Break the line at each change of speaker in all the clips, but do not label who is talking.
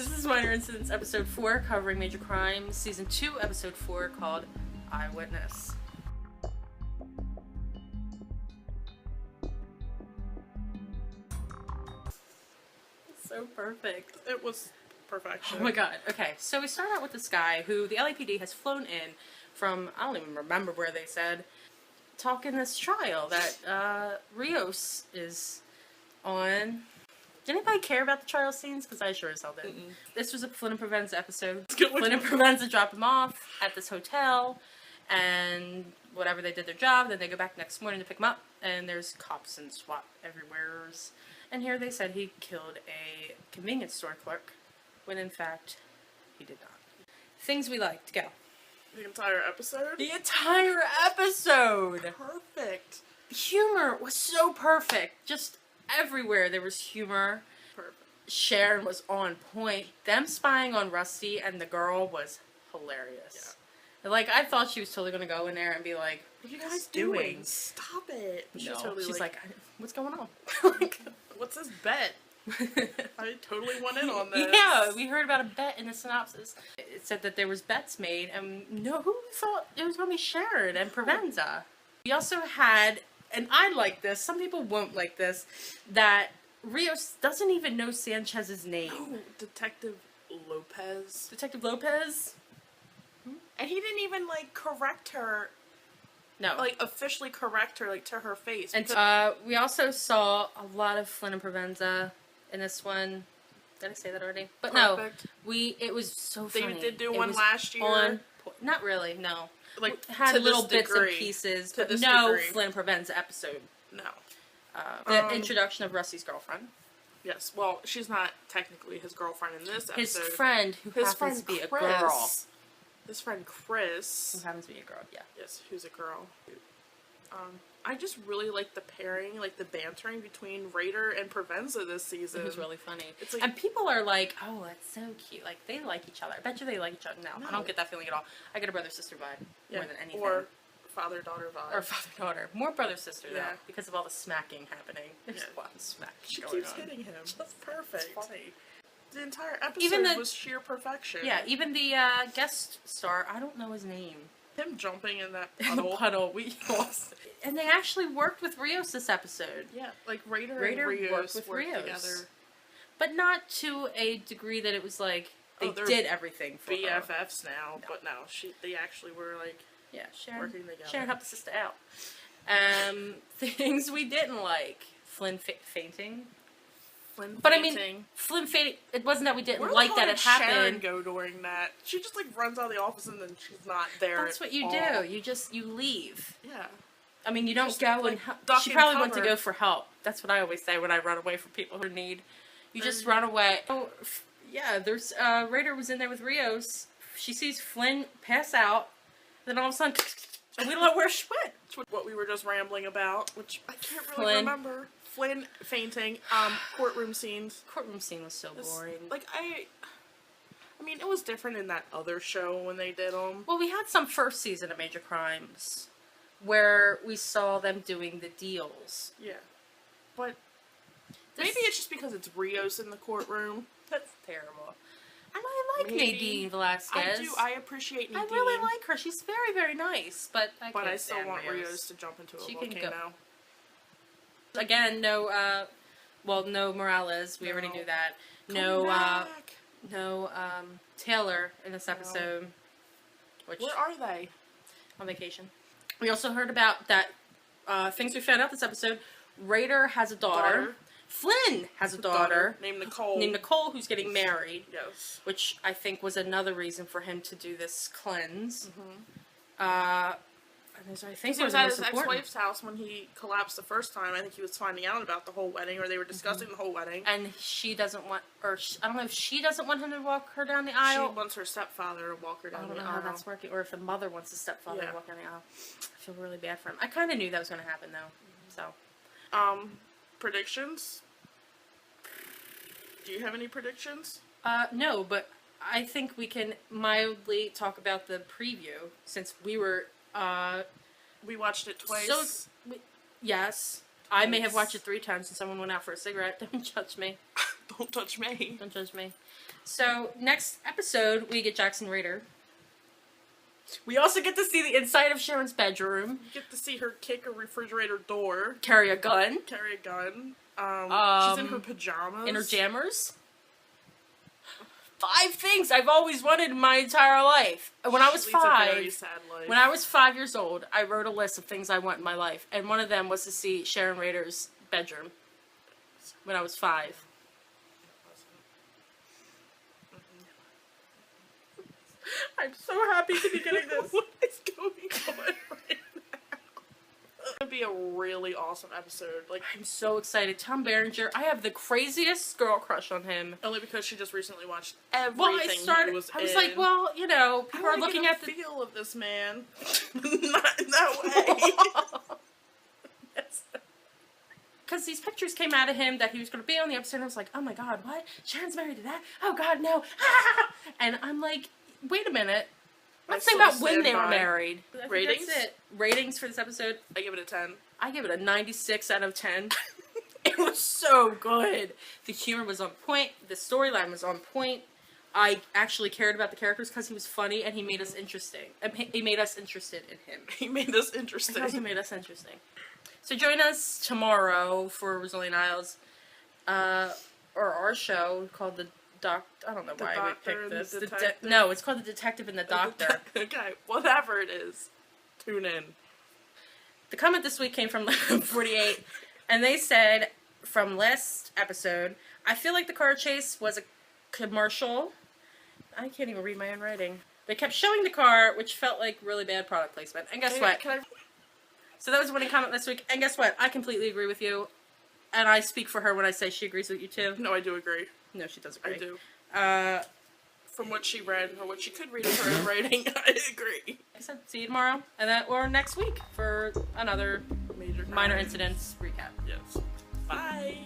This is Minor Incidents, Episode 4, covering Major Crimes, Season 2, Episode 4, called Eyewitness. So perfect.
It was perfection.
Oh my god. Okay, so we start out with this guy who the LAPD has flown in from, I don't even remember where they said, talking this trial that Rios is on. Did anybody care about the trial scenes? Because I sure as hell didn't. This was a Flynn and Provenza episode. Flynn and Provenza drop him off at this hotel, and whatever, they did their job, then they go back next morning to pick him up, and there's cops and SWAT everywhere. And here they said he killed a convenience store clerk, when in fact, he did not. Things we liked. Go.
The entire episode?
The entire episode!
Perfect.
Humor was so perfect. Just everywhere there was humor.
Perfect.
Sharon was on point. Them spying on Rusty and the girl was hilarious. Yeah. Like, I thought she was totally going to go in there and be like, what are you guys doing?
Stop it.
No, she's like, what's going on?
What's this bet? I totally went in on this.
Yeah, we heard about a bet in the synopsis. It said that there was bets made, and who thought it was going to be Sharon and Provenza? We also had, and I like this, some people won't like this, that Rios doesn't even know Sanchez's name.
Oh, Detective Lopez.
Detective Lopez?
And he didn't even, like, correct her.
No.
Like, officially correct her, like, to her face.
And we also saw a lot of Flynn and Provenza in this one. Did I say that already? But
perfect.
No, it was so funny.
They did do one last year.
Not really, no.
Like,
had little bits and pieces, but no Flynn and Provenza episode.
No.
The introduction of Rusty's girlfriend.
Yes, well, she's not technically his girlfriend in this episode.
His friend, who happens to be a girl.
His friend Chris.
Who happens to be a girl, yeah.
Yes, who's a girl. I just really like the pairing, like the bantering between Raider and Provenza this season.
It was really funny.
It's like,
and people are like, oh, that's so cute. Like, they like each other. I bet you they like each other. No, I don't get that feeling at all. I get a brother-sister vibe more than anything.
Or father-daughter vibe.
Or father-daughter. More brother-sister, though, because of all the smacking happening. There's a lot of smacking
She
going
keeps
on.
hitting him. That's perfect.
It's funny.
The entire episode was sheer perfection.
Yeah, even the guest star, I don't know his name.
Him jumping in that
puddle. In the puddle, we lost. And they actually worked with Rios this episode.
Yeah, like Raider and Rios worked together.
But not to a degree that it was like, they did everything for
BFFs now, but no, they actually were like, working together.
Sharon helped the sister out. Things we didn't like. Flynn fainting. But I mean, Flynn fainting, it wasn't that we didn't like that it happened.
Sharon go during that? She just like runs out of the office and then she's not there.
That's what you do. You leave.
Yeah.
I mean, you don't go and help. She probably went to go for help. That's what I always say when I run away from people who need. You just run away. Oh, yeah, there's, Raider was in there with Rios. She sees Flynn pass out. Then all of a sudden, we don't know where she went.
That's what we were just rambling about, which I can't really remember. Flynn fainting, courtroom scenes.
Courtroom scene was so boring.
Like, I mean, it was different in that other show when they did them.
Well, we had some first season of Major Crimes where we saw them doing the deals.
Yeah. But maybe it's just because it's Rios in the courtroom.
That's terrible. And I like Nadine Velasquez.
I appreciate Nadine.
I really like her. She's very, very nice. But I
still want Rios to jump into a volcano.
Again, no Morales. We already knew that. No Taylor in this episode.
Where are they?
On vacation. We also heard about that things we found out this episode. Raider has a daughter. Flynn has a daughter.
Named Nicole.
Named Nicole, who's getting married.
Yes.
Which I think was another reason for him to do this cleanse. I think
he was at his ex-wife's house when he collapsed the first time. I think he was finding out about the whole wedding, or they were discussing the whole wedding.
And she doesn't want, I don't know if she doesn't want him to walk her down the aisle.
She wants her stepfather to walk her down the aisle.
I don't know how that's working, or if the mother wants the stepfather to walk down the aisle. I feel really bad for him. I kind of knew that was going to happen, though. So,
predictions? Do you have any predictions?
No, but I think we can mildly talk about the preview, since we were,
we watched it twice.
Yes. I may have watched it 3 times and someone went out for a cigarette. Don't judge me.
Don't touch me.
Don't judge me. So, next episode, we get Jackson Raider. We also get to see the inside of Sharon's bedroom.
You get to see her kick a refrigerator door.
Carry a gun.
Carry a gun. She's in her pajamas.
In her jammers. 5 things I've always wanted in my entire life. When I was
She leads a very
5,
sad life.
when I was 5 years old, I wrote a list of things I want in my life, and one of them was to see Sharon Raider's bedroom. When I was 5. I'm so happy to be getting this.
What is going on right now? It's gonna be a really awesome episode. Like,
I'm so excited. Tom Berenger, I have the craziest girl crush on him.
only because she just recently watched everything
Well, I was like, well, you know, people are looking at the
feel of this man. Not in that way.
Because these pictures came out of him that he was going to be on the episode, and I was like, oh my god, what? Sharon's married to that? Oh god, no. And I'm like, wait a minute. Let's think about when they were married. I think
Ratings?
That's it. Ratings for this episode.
I give it a 10.
I give it a 96 out of 10. It was so good. The humor was on point. The storyline was on point. I actually cared about the characters because he was funny and he made us interesting. He made us interested in him.
He made us interesting.
He also made us interesting. So join us tomorrow for Brazilian Isles, or our show called The I don't know
The
why we
Doctor
picked
and the
this.
Detective.
No, it's called The Detective and the Doctor.
Okay, whatever it is. Tune in.
The comment this week came from 48, and they said, from last episode, I feel like the car chase was a commercial. I can't even read my own writing. They kept showing the car, which felt like really bad product placement. And guess what? So that was a winning comment this week. And guess what? I completely agree with you. And I speak for her when I say she agrees with you too.
No, I do agree.
No, she does agree.
I do. From what she read, or what she could read in her own writing, I agree.
Like I said, see you tomorrow. And then, or next week for another
Major
minor
crime.
incidents recap.
Yes. Bye.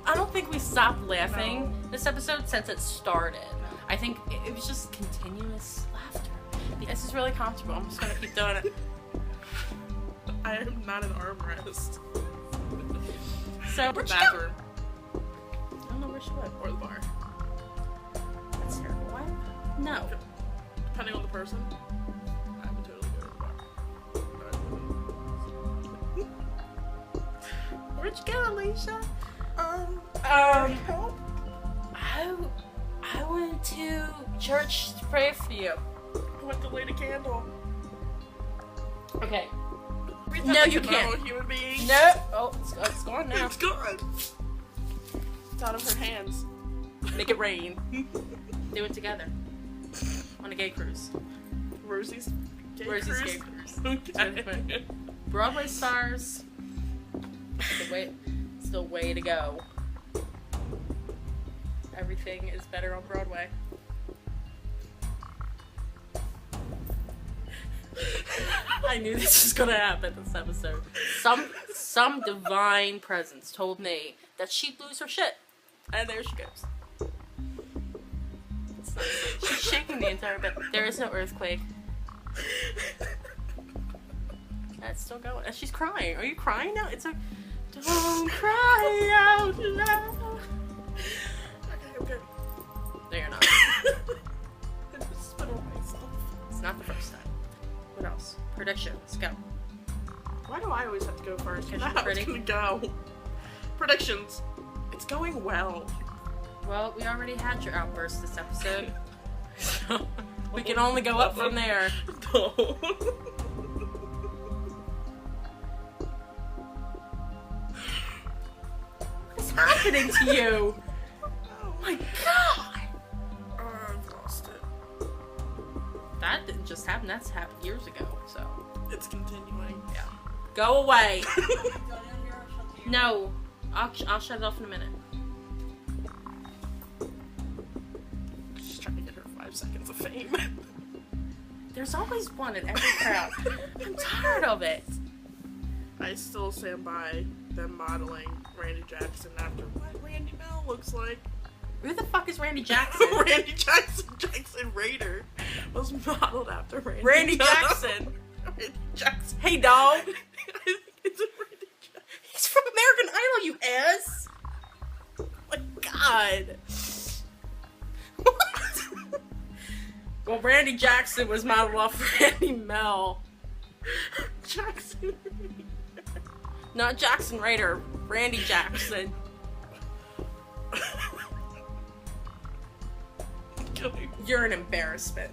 I don't think we stopped laughing this episode since it started. I think it was just continuous laughter. This is really comfortable. I'm just gonna keep doing it.
I am not an armrest.
So,
The
where'd you go?
bathroom.
I don't know where she went.
Or the bar.
That's terrible. Why? No.
Depending on the person, I would totally go to the bar.
Where'd you go, Alicia?
Help.
I went to church to pray for you.
I went to light a candle.
Okay.
Read
No,
that like
you
a
can't.
normal human being.
No. Oh, it's gone now.
It's gone. It's out of her hands.
Make it rain. Do it together. On a gay cruise.
Rosie's gay
Rosie's
cruise?
gay cruise.
Okay.
Broadway stars. Still way to go. Everything is better on Broadway. I knew this was gonna happen this episode. Some divine presence told me that she'd lose her shit. And there she goes. She's shaking the entire bed. There is no earthquake. That's still going. And she's crying. Are you crying now? It's a... Don't cry out loud.
Okay, I'm good.
No, you're not.
I just spit on myself.
It's not the first time. What else? Predictions. Go.
Why do I always have to go first?
Because you're
Now
pretty.
it's gonna go. Predictions. It's going well.
Well, we already had your outburst this episode. So we can only go up from there.
No.
What's happening to you? Oh my god!
I've lost it.
That didn't just happen. That's happened years ago. So
It's continuing.
yeah. Go away. No, I'll shut it off in a minute.
She's trying to get her 5 seconds of fame.
There's always one in every crowd. I'm tired of it.
I still stand by them modeling Randy Jackson after what Randy Bell looks like.
Who the fuck is Randy Jackson?
Randy Jackson Raider was modeled after Randy
Randy
Bell.
Jackson.
Randy Jackson.
Hey, dog.
I think it's Randy Jackson.
He's from American Idol, you ass. Oh my god. What? Well, Randy Jackson was modeled off Randy Mel.
Jackson.
Not Jackson Ryder. Randy Jackson. You're an embarrassment.